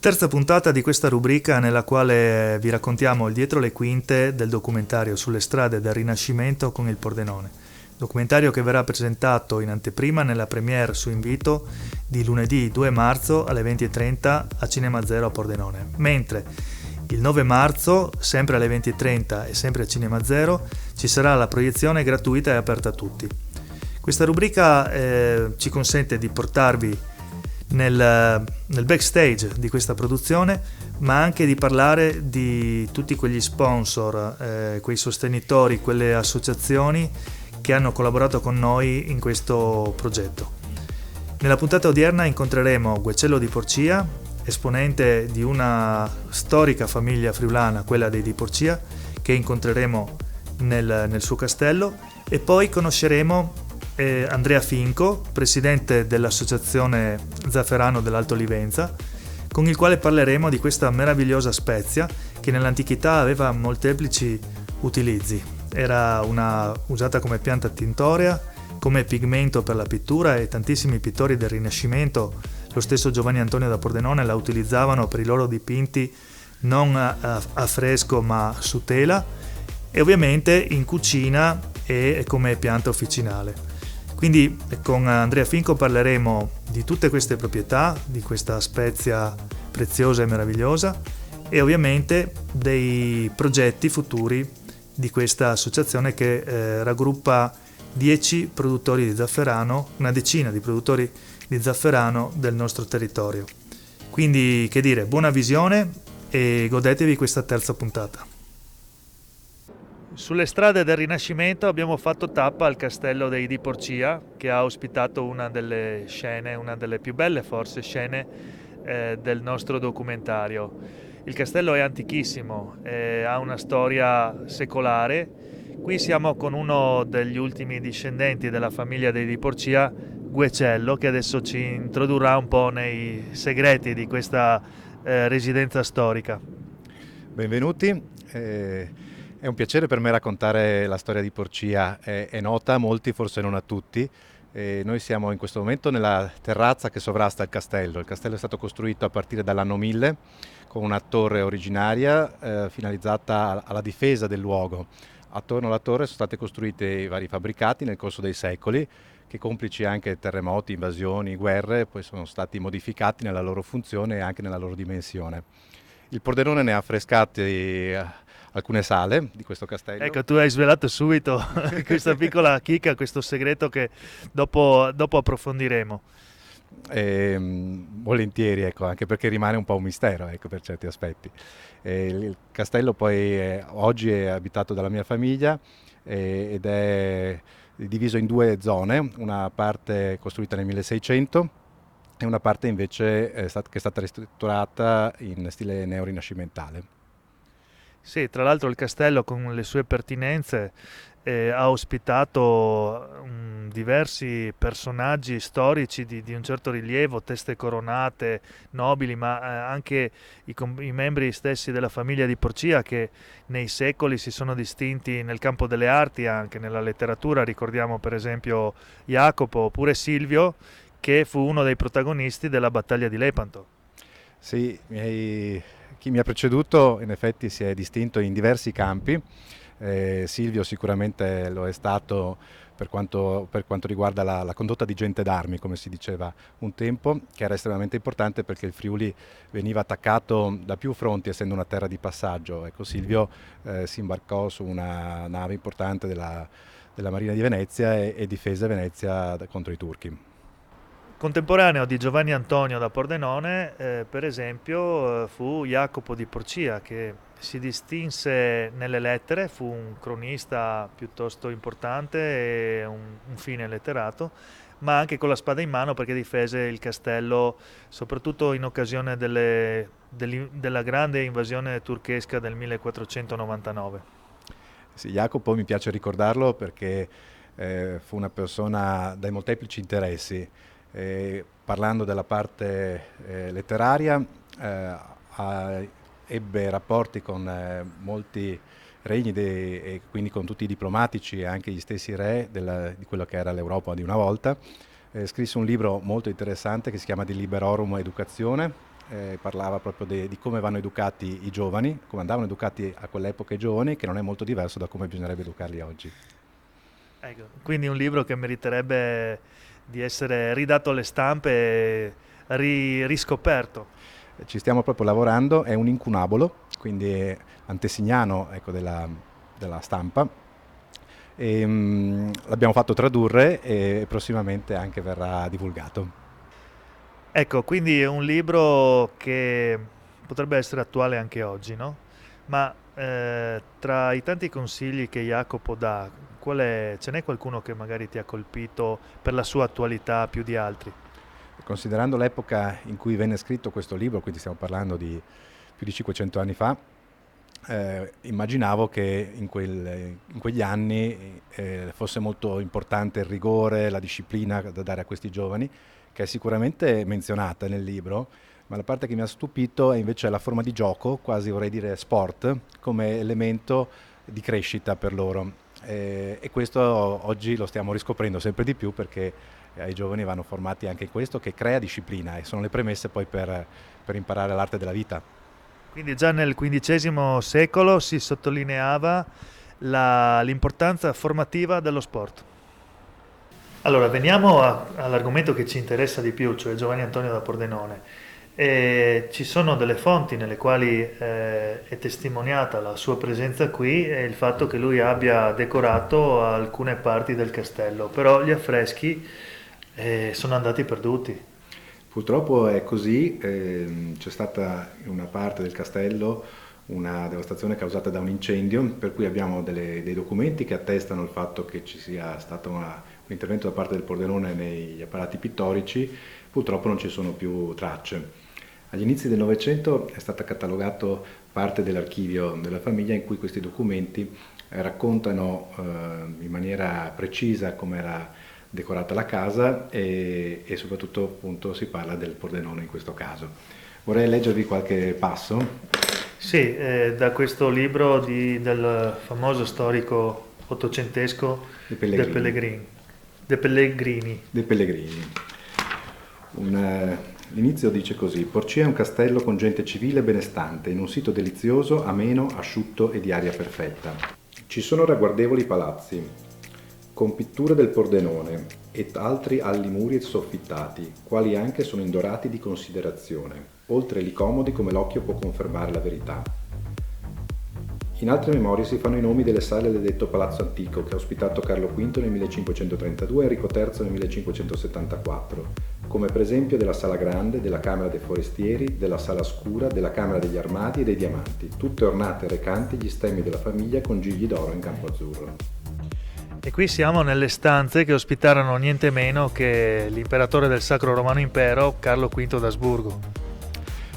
Terza puntata di questa rubrica nella quale vi raccontiamo il dietro le quinte del documentario sulle strade del Rinascimento con il Pordenone. Documentario che verrà presentato in anteprima nella premiere su invito di lunedì 2 marzo alle 20:30 a Cinema Zero a Pordenone. Mentre il 9 marzo, sempre alle 20:30 e sempre a Cinema Zero, ci sarà la proiezione gratuita e aperta a tutti. Questa rubrica ci consente di portarvi nel backstage di questa produzione, ma anche di parlare di tutti quegli sponsor, quei sostenitori, quelle associazioni che hanno collaborato con noi in questo progetto. Nella puntata odierna incontreremo Guecello di Porcia, esponente di una storica famiglia friulana, quella dei Di Porcia, che incontreremo nel suo castello, e poi conosceremo Andrea Finco, presidente dell'associazione Zafferano dell'Alto Livenza, con il quale parleremo di questa meravigliosa spezia che nell'antichità aveva molteplici utilizzi. Era usata come pianta tintorea, come pigmento per la pittura, e tantissimi pittori del Rinascimento, lo stesso Giovanni Antonio da Pordenone, la utilizzavano per i loro dipinti non a fresco ma su tela, e ovviamente in cucina e come pianta officinale. Quindi con Andrea Finco parleremo di tutte queste proprietà, di questa spezia preziosa e meravigliosa, e ovviamente dei progetti futuri di questa associazione che raggruppa 10 produttori di zafferano, una decina di produttori di zafferano del nostro territorio. Quindi, che dire, buona visione e godetevi questa terza puntata. Sulle strade del Rinascimento abbiamo fatto tappa al castello dei Di Porcia, che ha ospitato una delle scene, una delle più belle forse scene del nostro documentario. Il castello è antichissimo, ha una storia secolare. Qui siamo con uno degli ultimi discendenti della famiglia dei Di Porcia, Guecello, che adesso ci introdurrà un po' nei segreti di questa residenza storica. Benvenuti. È un piacere per me raccontare la storia di Porcia, è nota a molti, forse non a tutti. Noi siamo in questo momento nella terrazza che sovrasta il castello. Il castello è stato costruito a partire dall'anno 1000 con una torre originaria finalizzata alla difesa del luogo. Attorno alla torre sono stati costruiti vari fabbricati nel corso dei secoli che, complici anche terremoti, invasioni, guerre, poi sono stati modificati nella loro funzione e anche nella loro dimensione. Il Pordenone ne ha affrescati alcune sale di questo castello. Ecco, tu hai svelato subito questa piccola chicca, questo segreto che dopo approfondiremo. Volentieri, ecco, anche perché rimane un po' un mistero, ecco, per certi aspetti. Il castello poi oggi è abitato dalla mia famiglia ed è diviso in due zone, una parte costruita nel 1600 e una parte invece che è stata ristrutturata in stile neorinascimentale. Sì, tra l'altro il castello con le sue pertinenze ha ospitato diversi personaggi storici di un certo rilievo, teste coronate, nobili, ma anche i membri stessi della famiglia di Porcia, che nei secoli si sono distinti nel campo delle arti, anche nella letteratura. Ricordiamo per esempio Jacopo oppure Silvio, che fu uno dei protagonisti della battaglia di Lepanto. Sì, chi mi ha preceduto in effetti si è distinto in diversi campi. Silvio sicuramente lo è stato per quanto riguarda la condotta di gente d'armi, come si diceva un tempo, che era estremamente importante perché il Friuli veniva attaccato da più fronti, essendo una terra di passaggio. Ecco, Silvio si imbarcò su una nave importante della Marina di Venezia e difese Venezia contro i turchi. Contemporaneo di Giovanni Antonio da Pordenone, per esempio, fu Jacopo di Porcia, che si distinse nelle lettere, fu un cronista piuttosto importante e un fine letterato, ma anche con la spada in mano, perché difese il castello soprattutto in occasione della grande invasione turchesca del 1499. Sì, Jacopo mi piace ricordarlo perché fu una persona dai molteplici interessi. Parlando della parte letteraria, ebbe rapporti con molti regni e quindi con tutti i diplomatici e anche gli stessi re di quello che era l'Europa di una volta. Scrisse un libro molto interessante che si chiama De Liberorum Educatione, parlava proprio di come vanno educati i giovani, come andavano educati a quell'epoca i giovani, che non è molto diverso da come bisognerebbe educarli oggi. Ecco, quindi un libro che meriterebbe di essere ridato alle stampe e riscoperto. Ci stiamo proprio lavorando, è un incunabolo, quindi è antesignano, ecco, della stampa. L'abbiamo fatto tradurre e prossimamente anche verrà divulgato. Ecco, quindi è un libro che potrebbe essere attuale anche oggi, no? Ma tra i tanti consigli che Jacopo dà, ce n'è qualcuno che magari ti ha colpito per la sua attualità più di altri? Considerando l'epoca in cui venne scritto questo libro, quindi stiamo parlando di più di 500 anni fa, immaginavo che in quegli anni fosse molto importante il rigore, la disciplina da dare a questi giovani, che è sicuramente menzionata nel libro, ma la parte che mi ha stupito è invece la forma di gioco, quasi vorrei dire sport, come elemento di crescita per loro. E questo oggi lo stiamo riscoprendo sempre di più, perché ai giovani vanno formati anche in questo, che crea disciplina e sono le premesse poi per imparare l'arte della vita. Quindi già nel XV secolo si sottolineava l'importanza formativa dello sport. Allora, veniamo all'argomento che ci interessa di più, cioè Giovanni Antonio da Pordenone. Ci sono delle fonti nelle quali è testimoniata la sua presenza qui e il fatto che lui abbia decorato alcune parti del castello, però gli affreschi sono andati perduti. Purtroppo è così, c'è stata in una parte del castello una devastazione causata da un incendio, per cui abbiamo dei documenti che attestano il fatto che ci sia stato un intervento da parte del Pordenone negli apparati pittorici. Purtroppo non ci sono più tracce. Agli inizi del Novecento è stata catalogato parte dell'archivio della famiglia, in cui questi documenti raccontano in maniera precisa come era decorata la casa e soprattutto appunto si parla del Pordenone in questo caso. Vorrei leggervi qualche passo. Sì, da questo libro del famoso storico ottocentesco De Pellegrini. De Pellegrini. L'inizio dice così: Porcia è un castello con gente civile e benestante, in un sito delizioso, ameno, asciutto e di aria perfetta. Ci sono ragguardevoli palazzi, con pitture del Pordenone, ed altri alli muri soffittati, quali anche sono indorati di considerazione, oltre li comodi come l'occhio può confermare la verità. In altre memorie si fanno i nomi delle sale del detto Palazzo Antico, che ha ospitato Carlo V nel 1532 e Enrico III nel 1574, come per esempio della Sala Grande, della Camera dei Forestieri, della Sala Scura, della Camera degli Armadi e dei Diamanti, tutte ornate e recanti gli stemmi della famiglia con gigli d'oro in campo azzurro. E qui siamo nelle stanze che ospitarono niente meno che l'imperatore del Sacro Romano Impero, Carlo V d'Asburgo.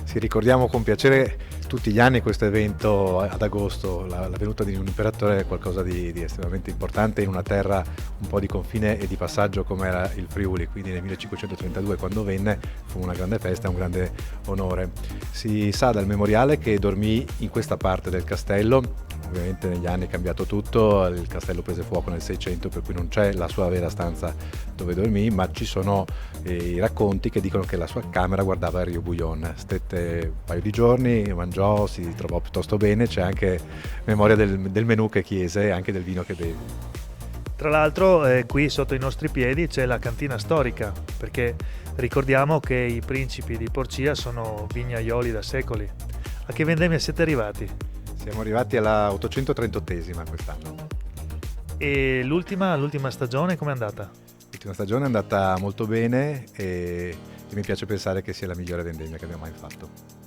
Sì, ricordiamo con piacere tutti gli anni questo evento ad agosto, la venuta di un imperatore è qualcosa di estremamente importante in una terra un po' di confine e di passaggio come era il Friuli, quindi nel 1532 quando venne fu una grande festa e un grande onore. Si sa dal memoriale che dormì in questa parte del castello. Ovviamente negli anni è cambiato tutto, il castello prese fuoco nel 600, per cui non c'è la sua vera stanza dove dormì, ma ci sono i racconti che dicono che la sua camera guardava il Rio Bouillon. Stette un paio di giorni, mangiò, si trovò piuttosto bene, c'è anche memoria del menù che chiese e anche del vino che beve. Tra l'altro qui sotto i nostri piedi c'è la cantina storica, perché ricordiamo che i principi di Porcia sono vignaioli da secoli. A che vendemmia siete arrivati? Siamo arrivati alla 838esima quest'anno. E l'ultima stagione com'è andata? L'ultima stagione è andata molto bene e mi piace pensare che sia la migliore vendemmia che abbiamo mai fatto.